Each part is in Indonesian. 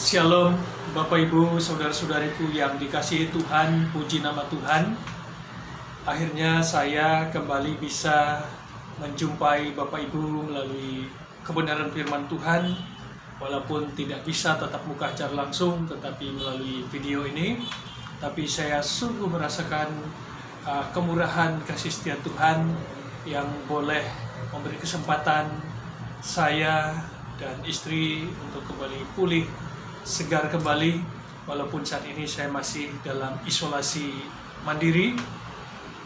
Shalom Bapak Ibu, Saudara-saudariku yang dikasihi Tuhan, puji nama Tuhan. Akhirnya saya kembali bisa menjumpai Bapak Ibu melalui kebenaran firman Tuhan. Walaupun tidak bisa tatap muka secara langsung, tetapi melalui video ini. Tapi saya sungguh merasakan kemurahan kasih setia Tuhan yang boleh memberi kesempatan saya dan istri untuk kembali pulih, segar kembali, walaupun saat ini saya masih dalam isolasi mandiri.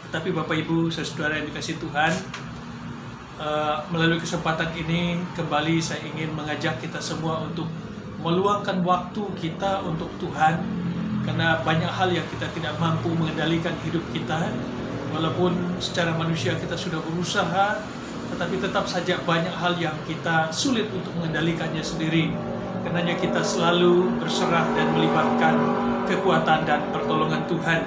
Tetapi Bapak Ibu, saudara yang dikasihi Tuhan, melalui kesempatan ini kembali saya ingin mengajak kita semua untuk meluangkan waktu kita untuk Tuhan, karena banyak hal yang kita tidak mampu mengendalikan hidup kita. Walaupun secara manusia kita sudah berusaha, tetapi tetap saja banyak hal yang kita sulit untuk mengendalikannya sendiri. Karenanya kita selalu berserah dan melibatkan kekuatan dan pertolongan Tuhan.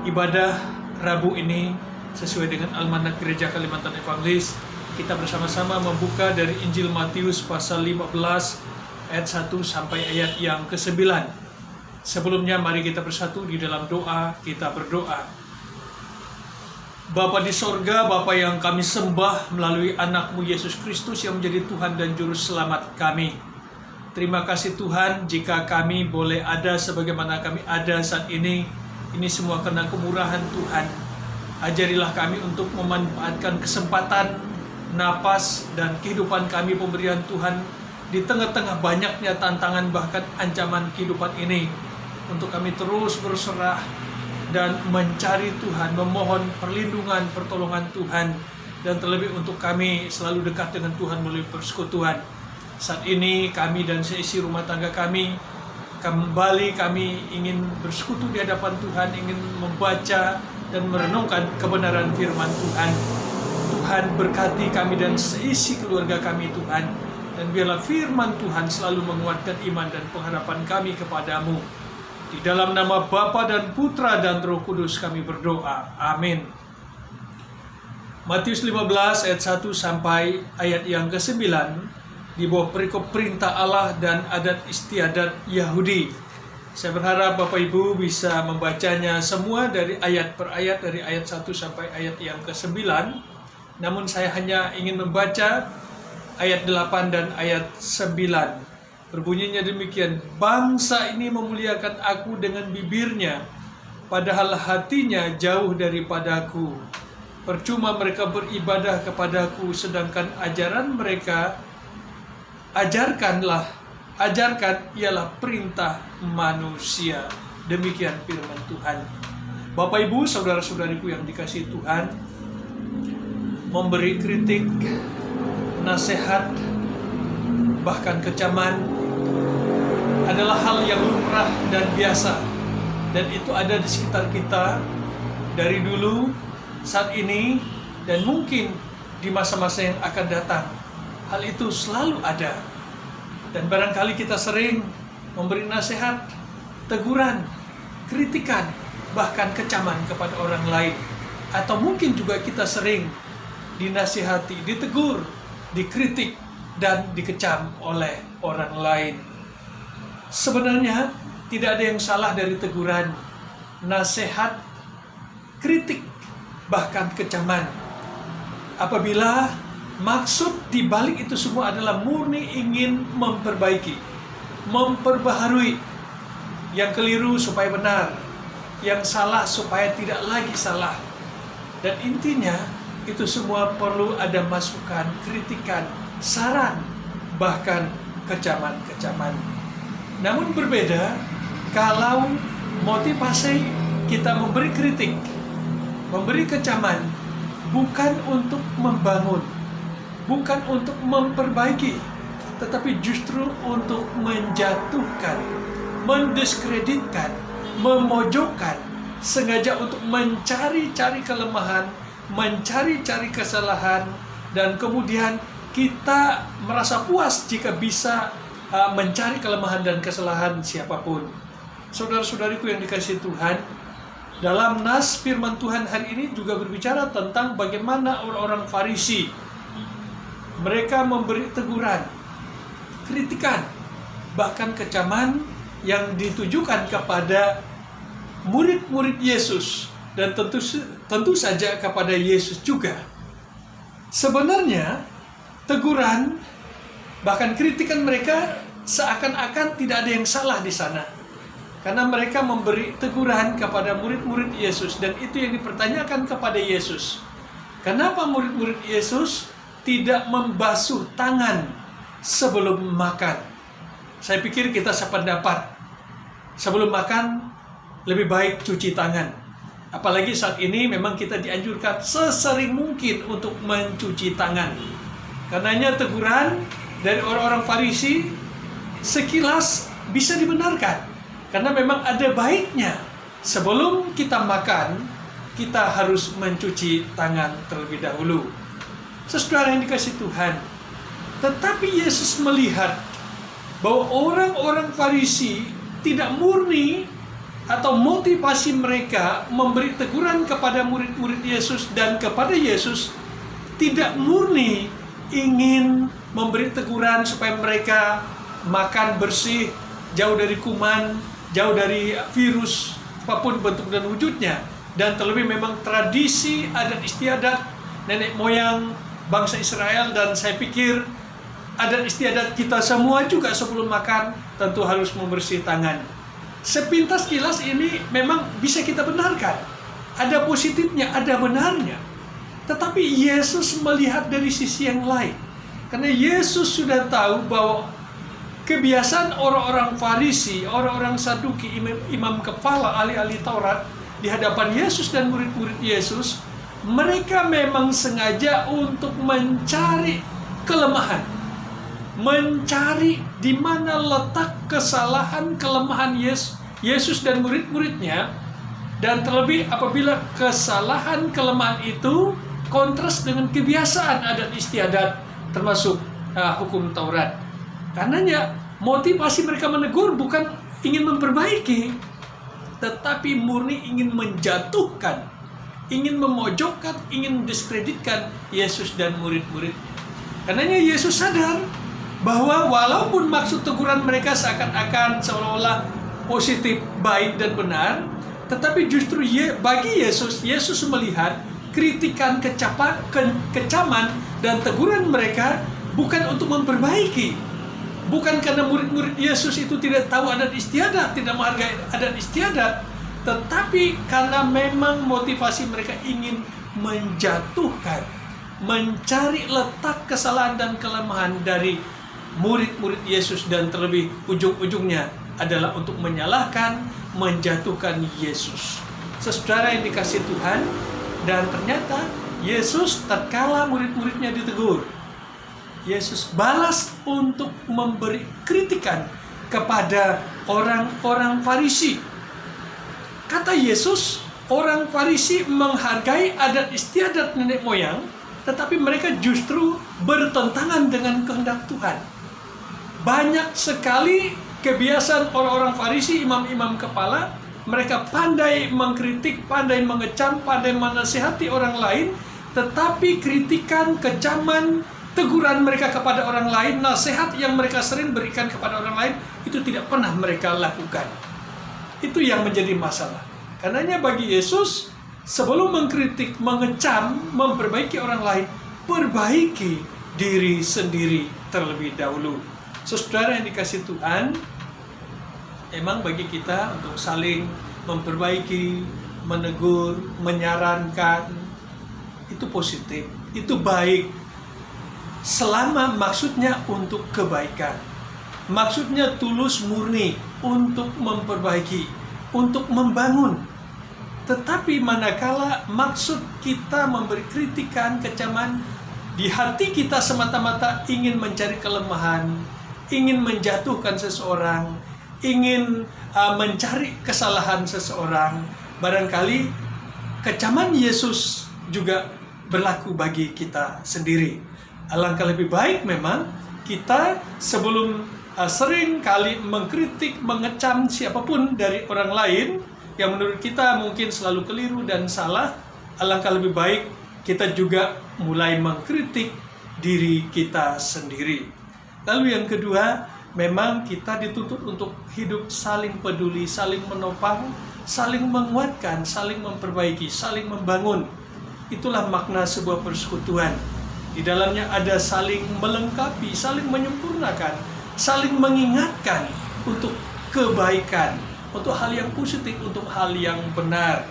Ibadah Rabu ini sesuai dengan Almanak Gereja Kalimantan Evangelis, kita bersama-sama membuka dari Injil Matius pasal 15 ayat 1 sampai ayat yang ke-9. Sebelumnya mari kita bersatu di dalam doa, kita berdoa. Bapa di sorga, Bapa yang kami sembah melalui anak-Mu Yesus Kristus yang menjadi Tuhan dan Juru Selamat kami. Terima kasih Tuhan jika kami boleh ada sebagaimana kami ada saat ini. Ini semua karena kemurahan Tuhan. Ajarilah kami untuk memanfaatkan kesempatan, napas, dan kehidupan kami pemberian Tuhan di tengah-tengah banyaknya tantangan bahkan ancaman kehidupan ini. Untuk kami terus berserah dan mencari Tuhan, memohon perlindungan, pertolongan Tuhan, dan terlebih untuk kami selalu dekat dengan Tuhan melalui persekutuan. Saat ini kami dan seisi rumah tangga kami ingin bersekutu di hadapan Tuhan, ingin membaca dan merenungkan kebenaran firman Tuhan. Tuhan berkati kami dan seisi keluarga kami Tuhan, dan biarlah firman Tuhan selalu menguatkan iman dan pengharapan kami kepadamu. Di dalam nama Bapa dan Putra dan Roh Kudus kami berdoa. Amin. Matius 15 ayat 1 sampai ayat yang ke-9 di bawah perikop perintah Allah dan adat istiadat Yahudi. Saya berharap Bapak Ibu bisa membacanya semua dari ayat per ayat, dari ayat 1 sampai ayat yang ke-9. Namun saya hanya ingin membaca ayat 8 dan ayat 9. Berbunyinya demikian, bangsa ini memuliakan aku dengan bibirnya, padahal hatinya jauh daripadaku. Percuma mereka beribadah kepadaku, sedangkan ajaran mereka, ajarkan ialah perintah manusia. Demikian firman Tuhan. Bapak Ibu, saudara-saudariku yang dikasihi Tuhan, memberi kritik, nasihat, bahkan kecaman adalah hal yang lumrah dan biasa, dan itu ada di sekitar kita dari dulu, saat ini, dan mungkin di masa-masa yang akan datang. Hal itu selalu ada, dan barangkali kita sering memberi nasihat, teguran, kritikan, bahkan kecaman kepada orang lain, atau mungkin juga kita sering dinasihati, ditegur, dikritik, dan dikecam oleh orang lain. Sebenarnya tidak ada yang salah dari teguran, nasihat, kritik, bahkan kecaman, apabila maksud dibalik itu semua adalah murni ingin memperbaiki, memperbaharui, yang keliru supaya benar, yang salah supaya tidak lagi salah. Dan intinya itu semua perlu ada masukan, kritikan, saran, bahkan kecaman-kecaman. Namun berbeda kalau motivasi kita memberi kritik, memberi kecaman, bukan untuk membangun, bukan untuk memperbaiki, tetapi justru untuk menjatuhkan, mendiskreditkan, memojokkan, sengaja untuk mencari-cari kelemahan, mencari-cari kesalahan, dan kemudian kita merasa puas jika bisa mencari kelemahan dan kesalahan siapapun. Saudara-saudariku yang dikasihi Tuhan, dalam nas firman Tuhan hari ini juga berbicara tentang bagaimana orang-orang Farisi. Mereka memberi teguran, kritikan, bahkan kecaman yang ditujukan kepada murid-murid Yesus dan tentu saja kepada Yesus juga. Sebenarnya teguran bahkan kritikan mereka seakan-akan tidak ada yang salah di sana, karena mereka memberi teguran kepada murid-murid Yesus, dan itu yang dipertanyakan kepada Yesus. Kenapa murid-murid Yesus tidak membasuh tangan sebelum makan? Saya pikir kita sependapat, sebelum makan lebih baik cuci tangan. Apalagi saat ini memang kita dianjurkan sesering mungkin untuk mencuci tangan. Karenanya teguran dari orang-orang Farisi sekilas bisa dibenarkan, karena memang ada baiknya sebelum kita makan, kita harus mencuci tangan terlebih dahulu. Saudara yang dikasihi Tuhan, tetapi Yesus melihat bahwa orang-orang Farisi tidak murni, atau motivasi mereka memberi teguran kepada murid-murid Yesus dan kepada Yesus tidak murni ingin memberi teguran supaya mereka makan bersih, jauh dari kuman, jauh dari virus apapun bentuk dan wujudnya. Dan terlebih memang tradisi adat istiadat nenek moyang bangsa Israel, dan saya pikir adat istiadat kita semua juga sebelum makan tentu harus membersih tangan. Sepintas kilas ini memang bisa kita benarkan, ada positifnya, ada benarnya. Tetapi Yesus melihat dari sisi yang lain, karena Yesus sudah tahu bahwa kebiasaan orang-orang Farisi, orang-orang Saduki, imam kepala, ahli-ahli Taurat di hadapan Yesus dan murid-murid Yesus, mereka memang sengaja untuk mencari kelemahan, mencari di mana letak kesalahan, kelemahan Yesus dan murid-muridnya, dan terlebih apabila kesalahan, kelemahan itu kontras dengan kebiasaan adat istiadat, termasuk hukum Taurat. Karenanya motivasi mereka menegur bukan ingin memperbaiki, tetapi murni ingin menjatuhkan, ingin memojokkan, ingin mendiskreditkan Yesus dan murid-murid. Karenanya Yesus sadar bahwa walaupun maksud teguran mereka seakan-akan seolah-olah positif, baik dan benar, tetapi justru bagi Yesus melihat kritikan, kecaman dan teguran mereka bukan untuk memperbaiki, bukan karena murid-murid Yesus itu tidak tahu adat istiadat, tidak menghargai adat istiadat, tetapi karena memang motivasi mereka ingin menjatuhkan, mencari letak kesalahan dan kelemahan dari murid-murid Yesus, dan terlebih ujung-ujungnya adalah untuk menyalahkan, menjatuhkan Yesus. Saudara yang dikasihi Tuhan, dan ternyata Yesus tatkala murid-muridnya ditegur, Yesus balas untuk memberi kritikan kepada orang-orang Farisi. Kata Yesus, orang Farisi menghargai adat istiadat nenek moyang, tetapi mereka justru bertentangan dengan kehendak Tuhan. Banyak sekali kebiasaan orang-orang Farisi, imam-imam kepala, mereka pandai mengkritik, pandai mengecam, pandai menasihati orang lain, tetapi kritikan, kecaman, teguran mereka kepada orang lain, nasihat yang mereka sering berikan kepada orang lain, itu tidak pernah mereka lakukan. Itu yang menjadi masalah. Karenanya bagi Yesus, sebelum mengkritik, mengecam, memperbaiki orang lain, perbaiki diri sendiri terlebih dahulu. Saudara yang dikasihi Tuhan, emang bagi kita untuk saling memperbaiki, menegur, menyarankan, itu positif, itu baik, selama maksudnya untuk kebaikan, maksudnya tulus murni untuk memperbaiki, untuk membangun. Tetapi manakala maksud kita memberi kritikan, kecaman, di hati kita semata-mata ingin mencari kelemahan, ingin menjatuhkan seseorang, ingin mencari kesalahan seseorang, barangkali kecaman Yesus juga berlaku bagi kita sendiri. Alangkah lebih baik memang kita sebelum sering kali mengkritik, mengecam siapapun dari orang lain yang menurut kita mungkin selalu keliru dan salah, alangkah lebih baik kita juga mulai mengkritik diri kita sendiri. Lalu yang kedua, memang kita dituntut untuk hidup saling peduli, saling menopang, saling menguatkan, saling memperbaiki, saling membangun. Itulah makna sebuah persekutuan. Di dalamnya ada saling melengkapi, saling menyempurnakan, saling mengingatkan untuk kebaikan, untuk hal yang positif, untuk hal yang benar.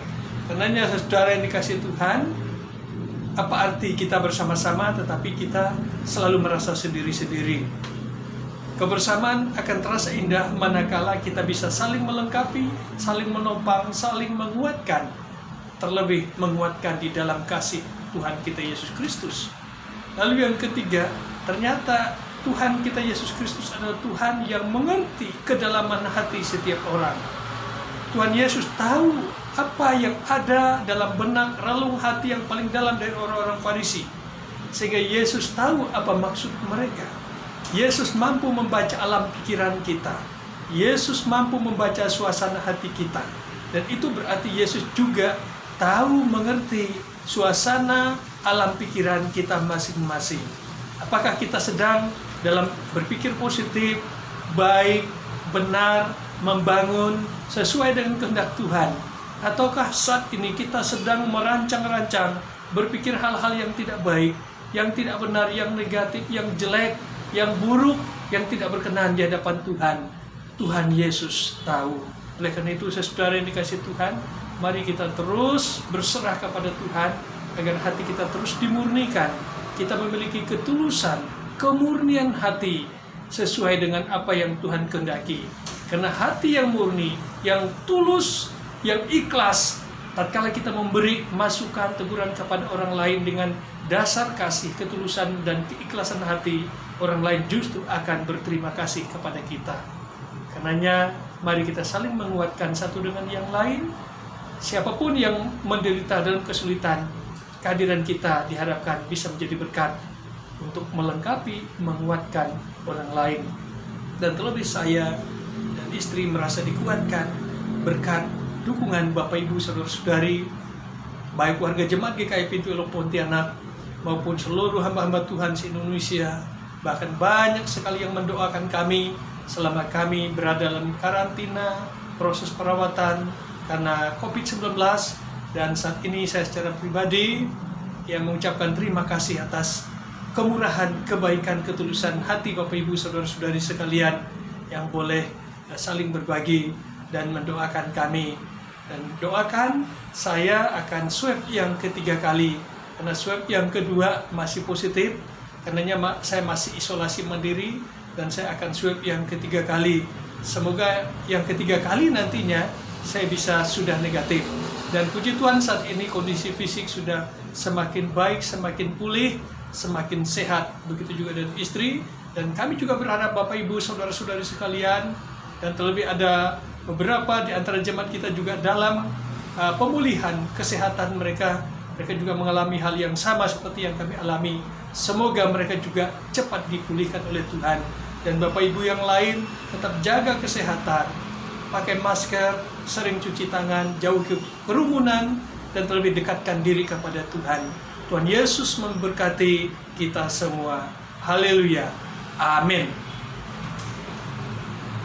Karenanya saudara yang dikasihi Tuhan, apa arti kita bersama-sama tetapi kita selalu merasa sendiri-sendiri? Kebersamaan akan terasa indah manakala kita bisa saling melengkapi, saling menopang, saling menguatkan. Terlebih menguatkan di dalam kasih Tuhan kita Yesus Kristus. Lalu yang ketiga, ternyata Tuhan kita Yesus Kristus adalah Tuhan yang mengerti kedalaman hati setiap orang. Tuhan Yesus tahu apa yang ada dalam benak relung hati yang paling dalam dari orang-orang Farisi. Sehingga Yesus tahu apa maksud mereka. Yesus mampu membaca alam pikiran kita. Yesus mampu membaca suasana hati kita. Dan itu berarti Yesus juga tahu, mengerti suasana alam pikiran kita masing-masing. Apakah kita sedang dalam berpikir positif, baik, benar, membangun sesuai dengan kehendak Tuhan? Ataukah saat ini kita sedang merancang-rancang, berpikir hal-hal yang tidak baik, yang tidak benar, yang negatif, yang jelek, yang buruk, yang tidak berkenan di hadapan Tuhan? Tuhan Yesus tahu. Oleh karena itu, saudara yang dikasihi Tuhan, mari kita terus berserah kepada Tuhan, agar hati kita terus dimurnikan. Kita memiliki ketulusan, kemurnian hati sesuai dengan apa yang Tuhan kehendaki. Karena hati yang murni, yang tulus, yang ikhlas, tatkala kita memberi masukan, teguran kepada orang lain dengan dasar kasih, ketulusan, dan keikhlasan hati, orang lain justru akan berterima kasih kepada kita. Karenanya, mari kita saling menguatkan satu dengan yang lain. Siapapun yang menderita dalam kesulitan, kehadiran kita diharapkan bisa menjadi berkat untuk melengkapi, menguatkan orang lain. Dan terlebih saya dan istri merasa dikuatkan berkat dukungan Bapak Ibu Saudara-saudari, baik warga jemaat GKI Pintu Elok Pontianak maupun seluruh hamba-hamba Tuhan se-Indonesia. Bahkan banyak sekali yang mendoakan kami selama kami berada dalam karantina, proses perawatan karena COVID-19. Dan saat ini saya secara pribadi yang mengucapkan terima kasih atas kemurahan, kebaikan, ketulusan hati Bapak Ibu Saudara-saudari sekalian yang boleh saling berbagi dan mendoakan kami. Dan doakan saya akan swab yang ketiga kali, karena swab yang kedua masih positif. Karenanya saya masih isolasi mandiri dan saya akan swab yang ketiga kali. Semoga yang ketiga kali nantinya saya bisa sudah negatif. Dan puji Tuhan saat ini kondisi fisik sudah semakin baik, semakin pulih, semakin sehat. Begitu juga dengan istri. Dan kami juga berharap Bapak Ibu Saudara-saudari sekalian, dan terlebih ada beberapa di antara jemaat kita juga dalam pemulihan kesehatan mereka. Mereka juga mengalami hal yang sama seperti yang kami alami. Semoga mereka juga cepat dipulihkan oleh Tuhan. Dan Bapak Ibu yang lain tetap jaga kesehatan, pakai masker, sering cuci tangan, jauh kerumunan, dan terlebih dekatkan diri kepada Tuhan. Tuhan Yesus memberkati kita semua. Haleluya. Amin.